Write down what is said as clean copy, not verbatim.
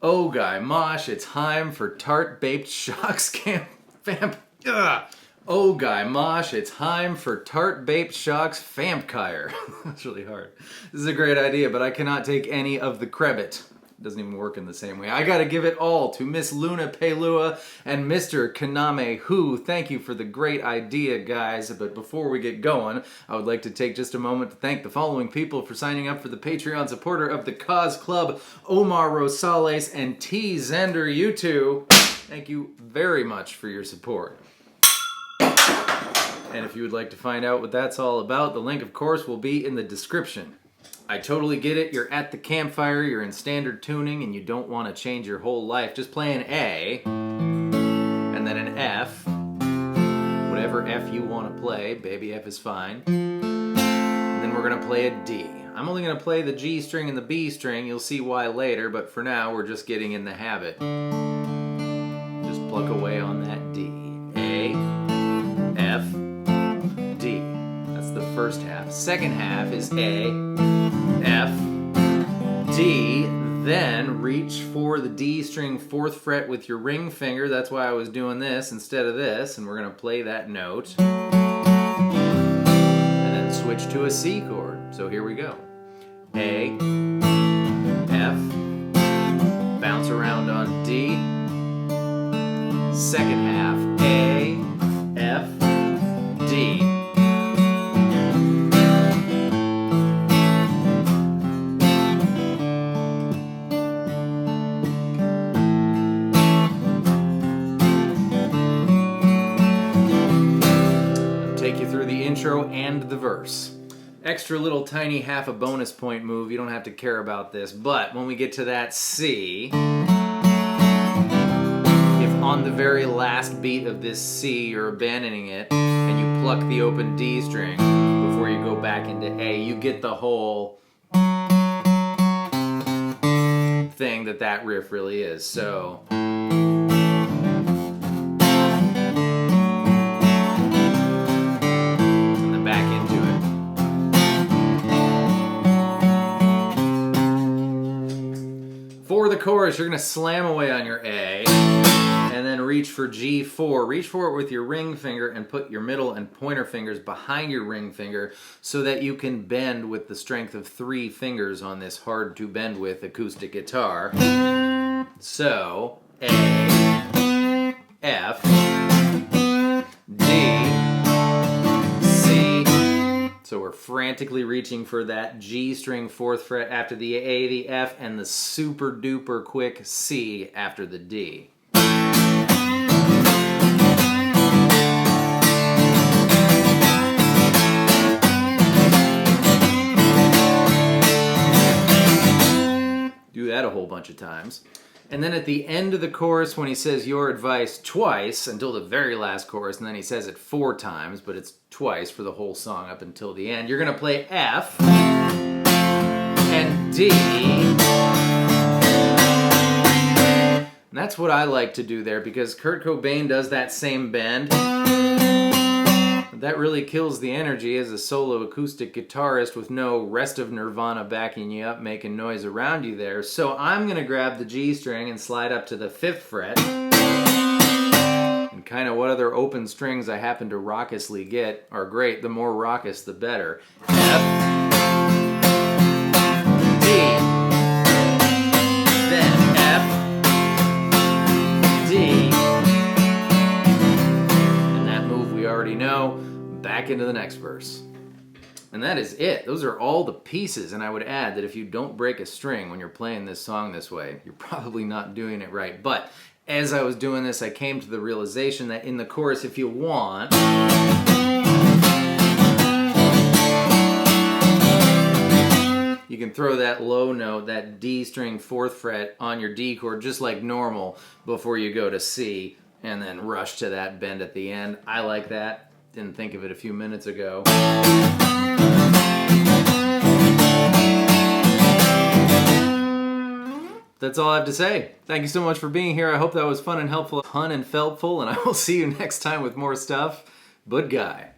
Oh, Guy Mosh, it's time for Tart Baked Shocks Oh, Guy Mosh, it's time for Tart Baked Shocks Campfire. That's really hard. This is a great idea, but I cannot take any of the credit. It doesn't even work in the same way. I gotta give it all to Miss Luna Pelua and Mr. Kaname Hu. Thank you for the great idea, guys. But before we get going, I would like to take just a moment to thank the following people for signing up for the Patreon supporter of the Cause Club: Omar Rosales and T. Zender. You two, thank you very much for your support. And if you would like to find out what that's all about, the link, of course, will be in the description. I totally get it. You're at the campfire, you're in standard tuning, and you don't want to change your whole life. Just play an A, and then an F. Whatever F you want to play, baby F is fine. And then we're going to play a D. I'm only going to play the G string and the B string. You'll see why later, but for now, we're just getting in the habit. Just pluck away on that D. A, F, D. That's the first half. Second half is A, F, D, then reach for the D string 4th fret with your ring finger. That's why I was doing this instead of this, and we're going to play that note. And then switch to a C chord. So here we go. A, F, bounce around on D. Second half, A, F, D. Intro and the verse. Extra little tiny half a bonus point move. You don't have to care about this, but when we get to that C, if on the very last beat of this C you're abandoning it and you pluck the open D string before you go back into A, you get the whole thing that riff really is. So for the chorus, you're going to slam away on your A and then reach for G4. Reach for it with your ring finger and put your middle and pointer fingers behind your ring finger so that you can bend with the strength of 3 fingers on this hard to bend with acoustic guitar. So, A, F, D, C. So we're frantically reaching for that G string 4th fret after the A, the F, and the super duper quick C after the D. Do that a whole bunch of times. And then at the end of the chorus, when he says your advice twice, until the very last chorus, and then he says it 4 times, but it's twice for the whole song up until the end, you're going to play F and D. And that's what I like to do there, because Kurt Cobain does that same bend. That really kills the energy as a solo acoustic guitarist with no rest of Nirvana backing you up, making noise around you there. So I'm going to grab the G string and slide up to the 5th fret. And kind of what other open strings I happen to raucously get are great. The more raucous, the better. F, D, then F, D. And that move we already know. Back into the next verse. And that is it. Those are all the pieces, and I would add that if you don't break a string when you're playing this song this way, you're probably not doing it right. But as I was doing this, I came to the realization that in the chorus, if you want, you can throw that low note, that D string 4th fret on your D chord just like normal before you go to C, and then rush to that bend at the end. I like that. Didn't think of it a few minutes ago. That's all I have to say. Thank you so much for being here. I hope that was fun and helpful, and I will see you next time with more stuff. But Guy.